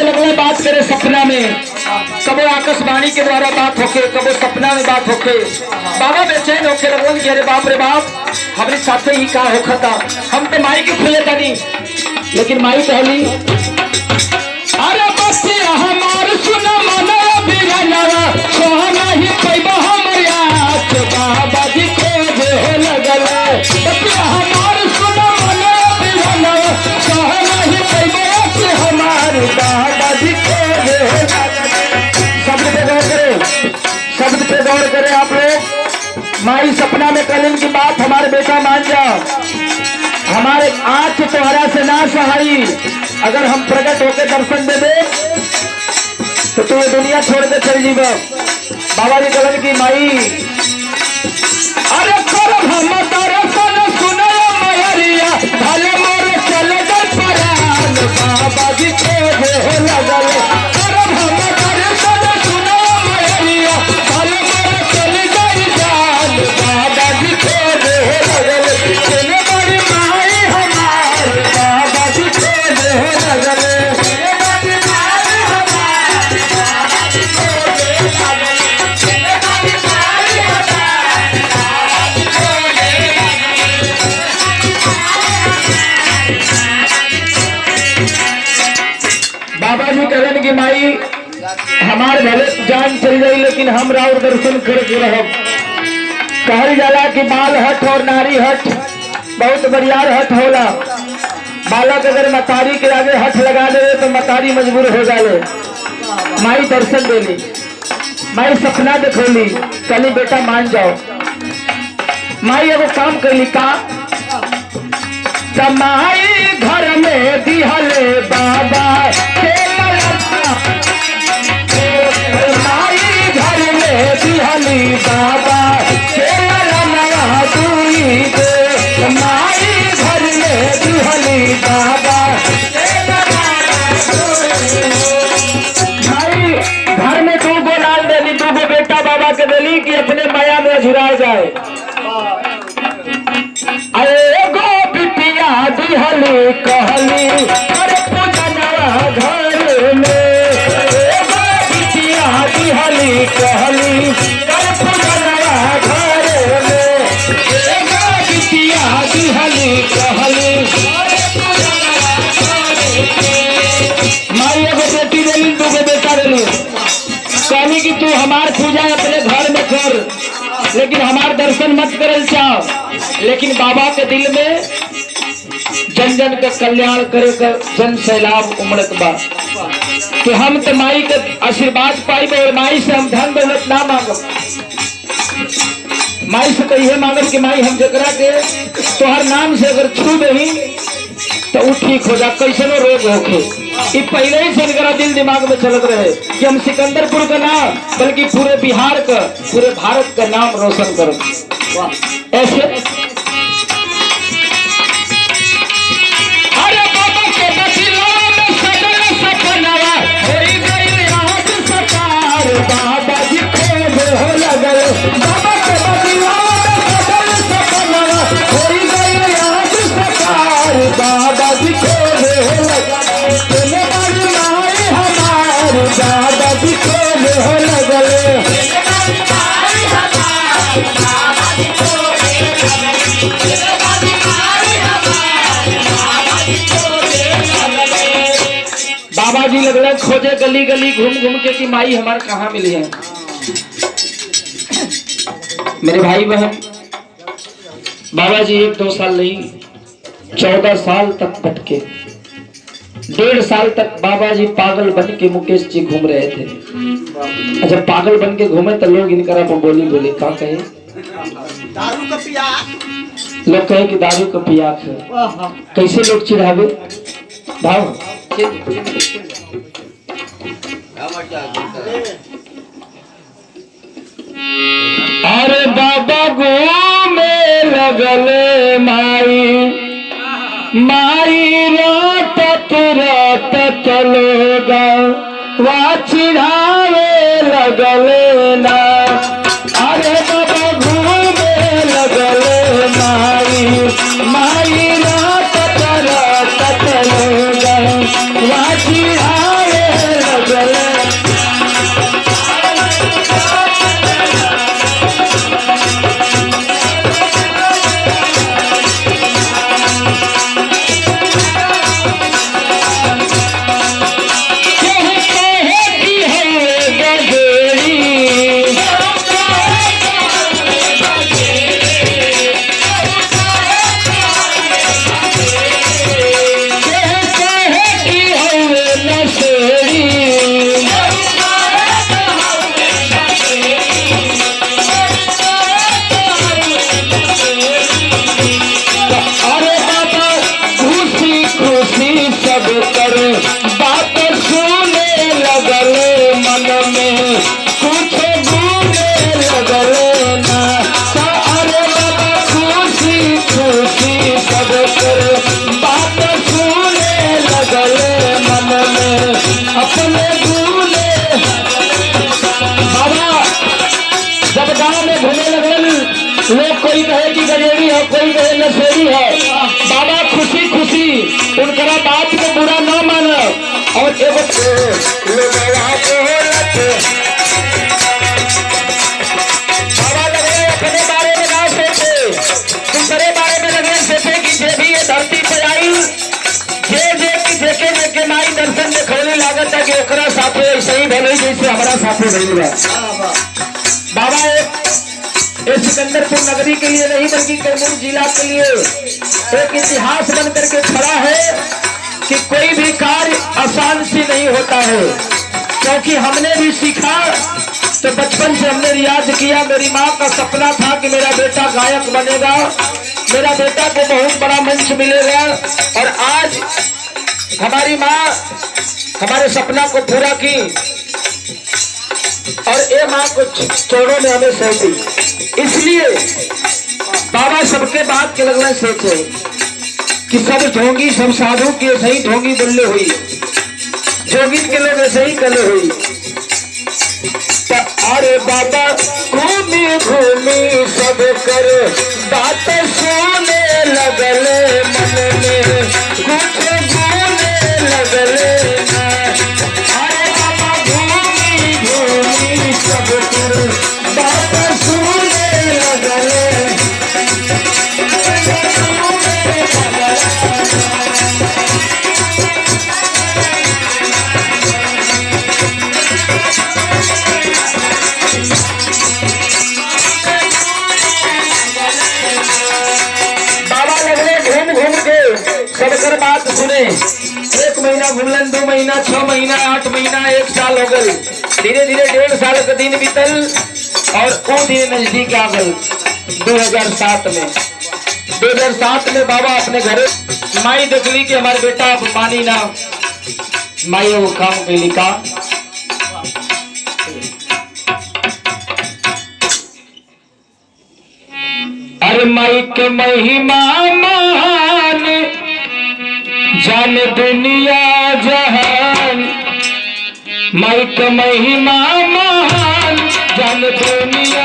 लगले बात करे सपना में, कबो आकाशवाणी के द्वारा बात होके, कबो सपना में बात होके। बाबा बेचैन होके लगन कि अरे बाप रे बाप, हमारे साथे ही का होखा था। हम तो माई के खुले तनी, लेकिन माई कहली अरे बच्चिया हमार सुन मना बिरनवा सोहना ही पैबा हमरिया बाबा जी को जे लगल। बच्चिया हमार सुन मना बिरनवा सोहना ही पैबा से हमार बाबा जी को जे लगल। शब्द पे गौर करें, शब्द पे गौर करें आप लोग। माई सपना में कलन की बात हमारे बेटा मान जाओ, हमारे आंख तुम्हारा से ना सहाई, अगर हम प्रकट होकर दर्शन दे दे तो तू ये दुनिया छोड़ के चल जीव। बाबा जी कलन की माई अरे करब हम दर्शन सुनो मयरिया भले मोर चल गल परान बाबा जी के जे लगल। करब हम दर्शन सुनो मयरिया भले मोर चल गल जान बाबा जी के जे लगल। चले बड़ी माई हमार बाबा जी के जे लगल। बाबा जी कहलन की माई हमार भले जान चल गई, लेकिन हम राउर दर्शन करके रहब। कहल जाला कि बाल हट और नारी हट बहुत बरियार हट होला। बालक अगर मतारी के आगे हट लगा दे तो मतारी मजबूर हो जाए। माई दर्शन देली, माई सपना देखोली, कहली बेटा मान जाओ। माई एगो काम करली का माई घर में दिहले बाबा के ललना, माई घर में दिहली बाबा के ललना दुई दे। माई घर में दिहली बाबा भाई घर में दो गो लाल देली, दो गो बेटा बाबा के देली कि अपने माया में झुरा जाए। एगो बिटिया दिहली कहली अरे पूजनवा घर में, एगो बिटिया दिहली कहली अरे पूजनवा घर में, एगो बिटिया दिहली कहली माई एगो बेटी देली, दूगो बेटा देली। कहली कि तू हमार पूजा अपने घर में कर, लेकिन हमार दर्शन मत करल चाह। लेकिन बाबा के दिल में जन जन का कल्याण करे का जन सैलाब उमड़त बा कि हम तो माई के आशीर्वाद पाई और माई से हम धन दौलत ना मांगब। माई से तो यह मांगब कि माई हम जकरा के तोहर नाम से अगर छू दही तो वो ठीक हो जा, कैसनो रोग होके। ये पहले ही से इनका दिल दिमाग में चलत रहे कि हम सिकंदरपुर का ना बल्कि पूरे बिहार का, पूरे भारत का नाम रोशन करो। ऐसे अरे बाबा के बसिला में सजल सपनावा होई गई आज सकार बाबा जी को हो लगल। बाबा के बसिला में सजल सपनावा होई गई आज सकार बाबा जी को हो लगल। चले बड़ी माई हमार बाबा जी को हो लगल। बाबा जी लग रहे खोजे गली गली घूम घूम के कि माई हमारे कहाँ मिली है। मेरे भाई बहन, बाबा जी 1-2 साल नहीं 14 साल तक भटके। 1.5 साल तक बाबा जी पागल बन के मुकेश जी घूम रहे थे। अच्छा, पागल बन के घूमे तो लोग इनका बोली बोले क्या कहे, दारू का पिया, लोग कहे कि दारू का पियाक है। कैसे लोग चिढ़ावे भाव। अरे बाबा घूमे लगले माई, माई रात चलेगा वा चिढ़ावे लगले ना। अरे बाबा घूमे लगले माई, माई रात चलेगा वा चिढ़ावे खुशी सब कर बात सुने लगल मन में कुछ गूंजे लगल ना। अरे बाबा खुशी खुशी सब कर बात सुने लगल मन में अपने गूंजे। बाबा जब गांव में घूमने लगल लोग कोई कहे कि गरीबी है, कोई कहे नशेड़ी है, बाबा खुशी खुशी उनकरा बात को बुरा ना माना। और एगो बाबा लगे अपने बारे में ना सोचे, दूसरे बारे में लगे सोचे कि जे भी ये धरती पे आई जे माई दर्शन देखने लागत है कि ओकरा साथे ऐसे ही भले जैसे हमारा साथे भइल बा। बाबा एक सिकंदरपुर नगरी के लिए नहीं बल्कि कैमूर जिला के लिए एक इतिहास बन करके खड़ा है कि कोई भी कार्य आसान से नहीं होता है। क्योंकि हमने भी सीखा तो बचपन से हमने रियाज किया। मेरी माँ का सपना था कि मेरा बेटा गायक बनेगा, मेरा बेटा को बहुत बड़ा मंच मिलेगा। और आज हमारी माँ हमारे सपना को पूरा की और ये माँ को चरणों में हमें सौंपी। इसलिए बाबा सबके बात के लगना सोचे कि सब ढोंगी सब साधु की ऐसे ही ढोंगी बोले हुई, जोगिन के लोग ऐसे ही कले हुई। अरे बाबा घूमी घूमी सब कर बात सुने लगल मन में कुछ गूंजे लगल ना। अरे बाबा घूमी घूमी सब कर बात सुने लगल सबकर बात सुने। 1 महीना घूमलन, 2 महीना, 6 महीना, 8 महीना, 1 साल हो गल। धीरे धीरे 1.5 साल का दिन बीतल और वो दिन नजदीक आ गल। 2007 में 2007 में बाबा अपने घरे माई देखली कि हमारे बेटा अब मानी ना, माई वो काम कैली का अरे माई के महिमा महान जान दुनिया जहान, माई का महिमा महान जान दुनिया